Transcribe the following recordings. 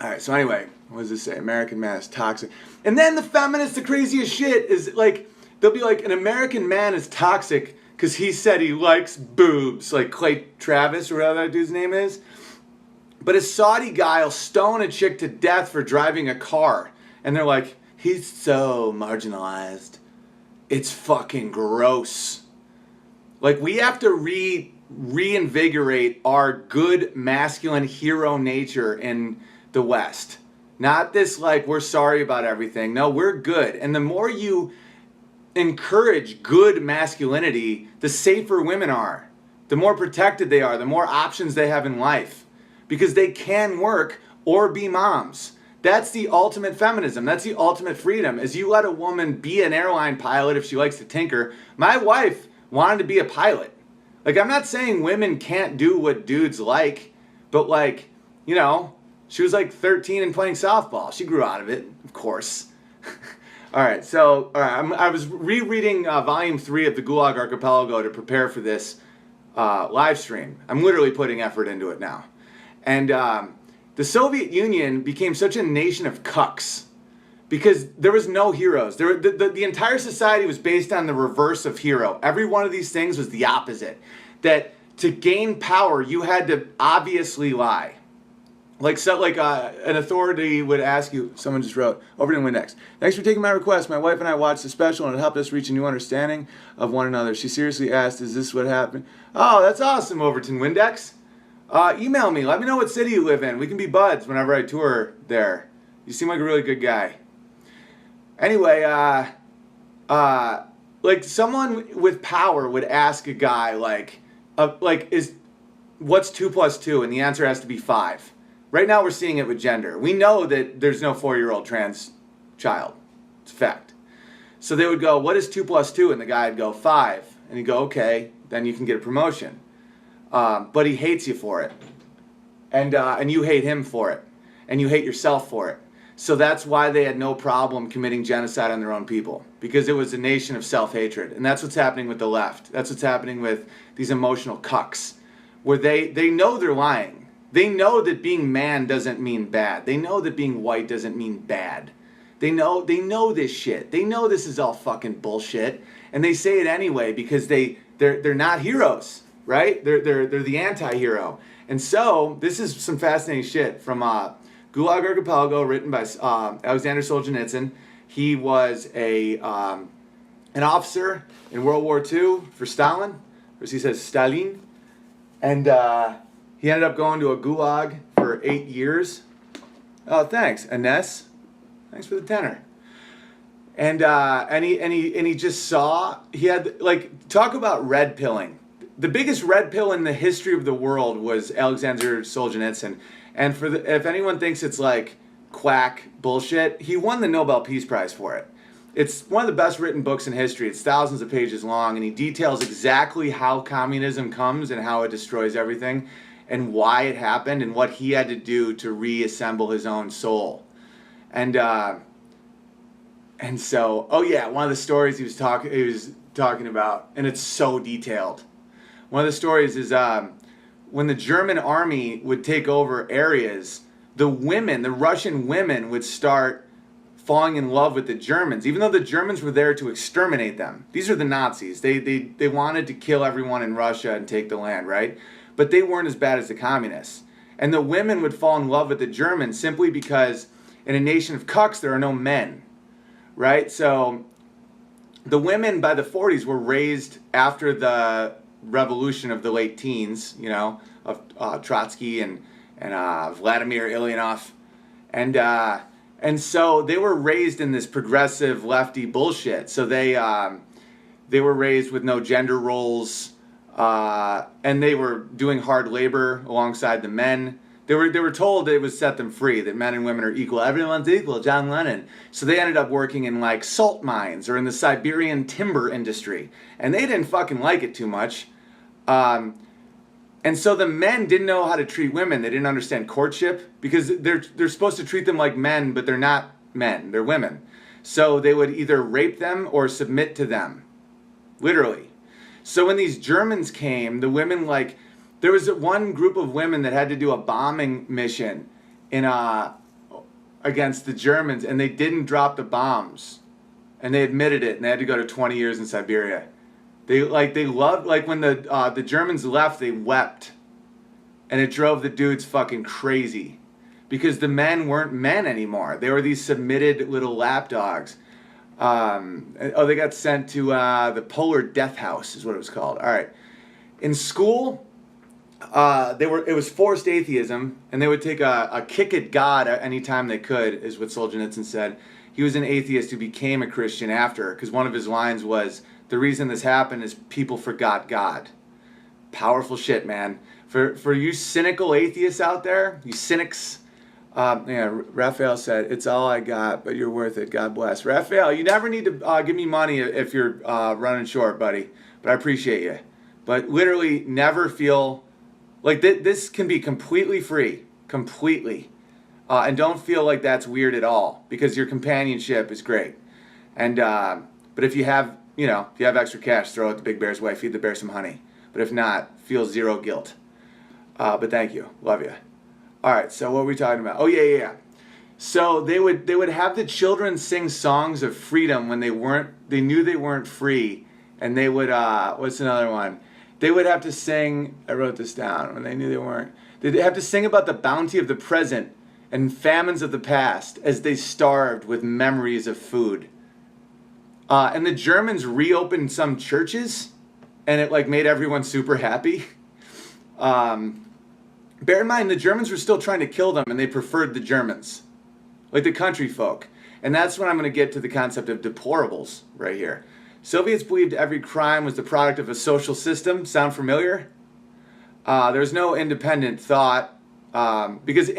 All right, so anyway, what does this say? American man is toxic. And then the feminists, the craziest shit is like, they'll be like, an American man is toxic because he said he likes boobs, like Clay Travis or whatever that dude's name is. But a Saudi guy will stone a chick to death for driving a car. And they're like, he's so marginalized. It's fucking gross. Like, we have to reinvigorate our good masculine hero nature in the West. Not this like, we're sorry about everything. No, we're good. And the more you encourage good masculinity, the safer women are. The more protected they are, the more options they have in life. Because they can work or be moms. That's the ultimate feminism. That's the ultimate freedom, is you let a woman be an airline pilot if she likes to tinker. My wife wanted to be a pilot. Like, I'm not saying women can't do what dudes like, but like, you know, she was like 13 and playing softball. She grew out of it, of course. All right, so I was rereading Volume 3 of the Gulag Archipelago to prepare for this live stream. I'm literally putting effort into it now. And the Soviet Union became such a nation of cucks because there was no heroes. The entire society was based on the reverse of hero. Every one of these things was the opposite. That to gain power, you had to obviously lie. Like an authority would ask you, someone just wrote, Overton Windex, thanks for taking my request. My wife and I watched the special and it helped us reach a new understanding of one another. She seriously asked, is this what happened? Oh, that's awesome, Overton Windex. Email me. Let me know what city you live in. We can be buds whenever I tour there. You seem like a really good guy. Anyway, like someone with power would ask a guy what's 2 plus 2? And the answer has to be 5. Right now we're seeing it with gender. We know that there's no 4-year-old trans child. It's a fact. So they would go, what is 2 plus 2? And the guy would go, 5. And he'd go, okay, then you can get a promotion. But he hates you for it. And you hate him for it. And you hate yourself for it. So that's why they had no problem committing genocide on their own people. Because it was a nation of self-hatred. And that's what's happening with the left. That's what's happening with these emotional cucks. Where they know they're lying. They know that being man doesn't mean bad. They know that being white doesn't mean bad. They know this shit. They know this is all fucking bullshit. And they say it anyway because they're not heroes. Right? They're the anti-hero. And so, this is some fascinating shit from Gulag Archipelago, written by Alexander Solzhenitsyn. He was an officer in World War II for Stalin, or as he says, Stalin. And he ended up going to a gulag for 8 years. Oh, thanks, Ines. Thanks for the tenor. And he just saw, he had, like, talk about red pilling. The biggest red pill in the history of the world was Alexander Solzhenitsyn. And if anyone thinks it's like quack bullshit, he won the Nobel Peace Prize for it. It's one of the best written books in history. It's thousands of pages long, and he details exactly how communism comes and how it destroys everything and why it happened and what he had to do to reassemble his own soul. And so, oh yeah, one of the stories he was talking about, and it's so detailed. One of the stories is when the German army would take over areas, the Russian women would start falling in love with the Germans, even though the Germans were there to exterminate them. These are the Nazis. They wanted to kill everyone in Russia and take the land, right? But they weren't as bad as the communists. And the women would fall in love with the Germans simply because in a nation of cucks, there are no men, right? So the women by the 40s were raised after the revolution of the late teens, you know, of Trotsky and Vladimir Ilyanov, and so they were raised in this progressive lefty bullshit. So they were raised with no gender roles, and they were doing hard labor alongside the men. They were told it would set them free, that men and women are equal. Everyone's equal, John Lennon. So they ended up working in like salt mines or in the Siberian timber industry, and they didn't fucking like it too much. And so the men didn't know how to treat women. They didn't understand courtship because they're supposed to treat them like men, but they're not men. They're women. So they would either rape them or submit to them, literally. So when these Germans came, the women, like, there was one group of women that had to do a bombing mission in against the Germans, and they didn't drop the bombs, and they admitted it, and they had to go to 20 years in Siberia. They loved, like, when the Germans left, they wept, and it drove the dudes fucking crazy, because the men weren't men anymore. They were these submitted little lapdogs. They got sent to the Polar Death House, is what it was called. All right, in school, it was forced atheism, and they would take a kick at God anytime they could, is what Solzhenitsyn said. He was an atheist who became a Christian after, because one of his lines was, the reason this happened is people forgot God. Powerful shit, man. For you cynical atheists out there, you cynics. Raphael said, it's all I got, but you're worth it. God bless. Raphael, you never need to give me money if you're running short, buddy. But I appreciate you. But literally never feel like this can be completely free. Completely. And don't feel like that's weird at all, because your companionship is great. And but if you have extra cash, throw it the big bear's way. Feed the bear some honey. But if not, feel zero guilt. But thank you. Love you. All right, so what were we talking about? Oh, yeah. So they would have the children sing songs of freedom when they knew they weren't free, and they would what's another one? They would have to sing. I wrote this down. When they knew they weren't, they'd have to sing about the bounty of the present and famines of the past as they starved with memories of food. And the Germans reopened some churches, and it made everyone super happy. Bear in mind, the Germans were still trying to kill them, and they preferred the Germans, like the country folk. And that's when I'm going to get to the concept of deplorables right here. Soviets believed every crime was the product of a social system. Sound familiar? There's no independent thought, because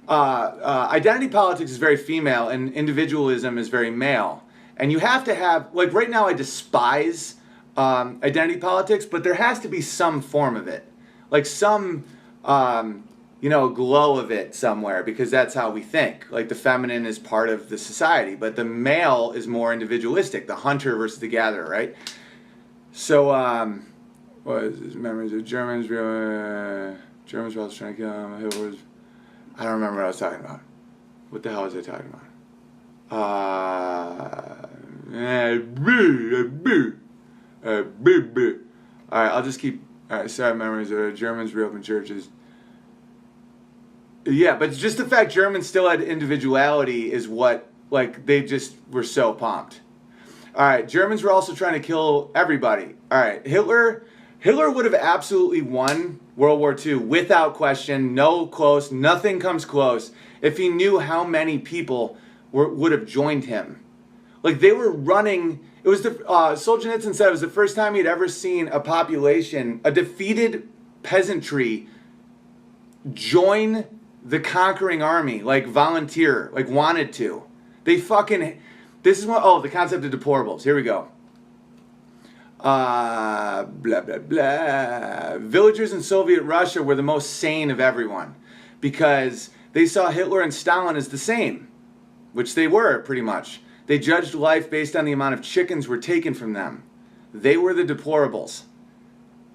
identity politics is very female, and individualism is very male. And you have to have, like right now I despise identity politics, but there has to be some form of it. Like some... glow of it somewhere, because that's how we think. Like the feminine is part of the society, but the male is more individualistic, the hunter versus the gatherer, right? So, what is this? Memories of Germans were also trying to kill him. I don't remember what I was talking about. What the hell was I talking about? Alright, I'll just keep... Alright, sad memories of Germans reopened churches. Yeah, but just the fact Germans still had individuality is what, they just were so pumped. Alright, Germans were also trying to kill everybody. Alright, Hitler would have absolutely won World War II without question, nothing comes close, if he knew how many people would have joined him. Like, they were running... It was Solzhenitsyn said it was the first time he'd ever seen a population, a defeated peasantry, join the conquering army, volunteer, wanted to. This is the concept of deplorables. Here we go. Blah, blah, blah. Villagers in Soviet Russia were the most sane of everyone, because they saw Hitler and Stalin as the same, which they were, pretty much. They judged life based on the amount of chickens were taken from them. They were the deplorables.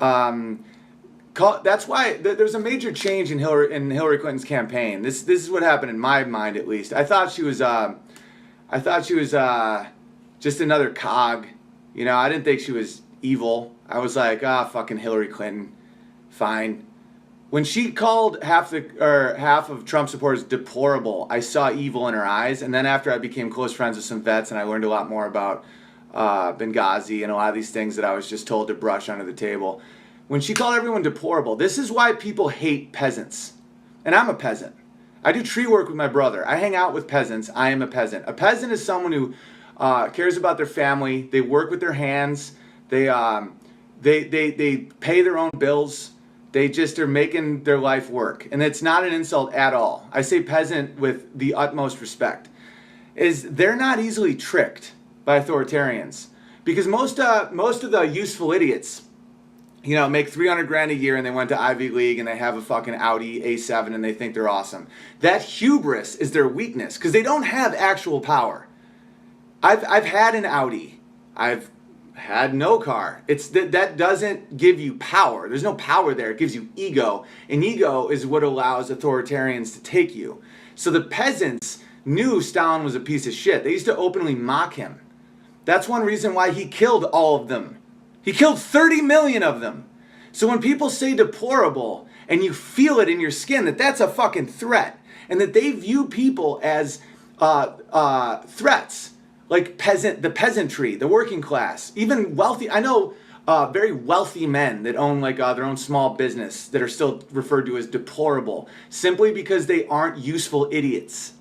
That's why there's a major change in Hillary Clinton's campaign. This is what happened in my mind, at least. I thought she was just another cog. I didn't think she was evil. I was like, fucking Hillary Clinton, fine. When she called half of Trump supporters deplorable, I saw evil in her eyes. And then after I became close friends with some vets and I learned a lot more about Benghazi and a lot of these things that I was just told to brush under the table. When she called everyone deplorable, this is why people hate peasants. And I'm a peasant. I do tree work with my brother. I hang out with peasants. I am a peasant. A peasant is someone who cares about their family. They work with their hands. They pay their own bills. They just are making their life work. And it's not an insult at all. I say peasant with the utmost respect. They're not easily tricked by authoritarians. Because most of the useful idiots, make 300 grand a year and they went to Ivy League and they have a fucking Audi A7 and they think they're awesome. That hubris is their weakness, because they don't have actual power. I've had an Audi. I've had no car. That doesn't give you power. There's no power there. It gives you ego. And ego is what allows authoritarians to take you. So the peasants, knew Stalin was a piece of shit. They used to openly mock him. That's one reason why he killed all of them. He killed 30 million of them. So when people say deplorable and you feel it in your skin that that's a fucking threat and that they view people as threats, like the peasantry, the working class, even wealthy. I know very wealthy men that own like their own small business that are still referred to as deplorable simply because they aren't useful idiots.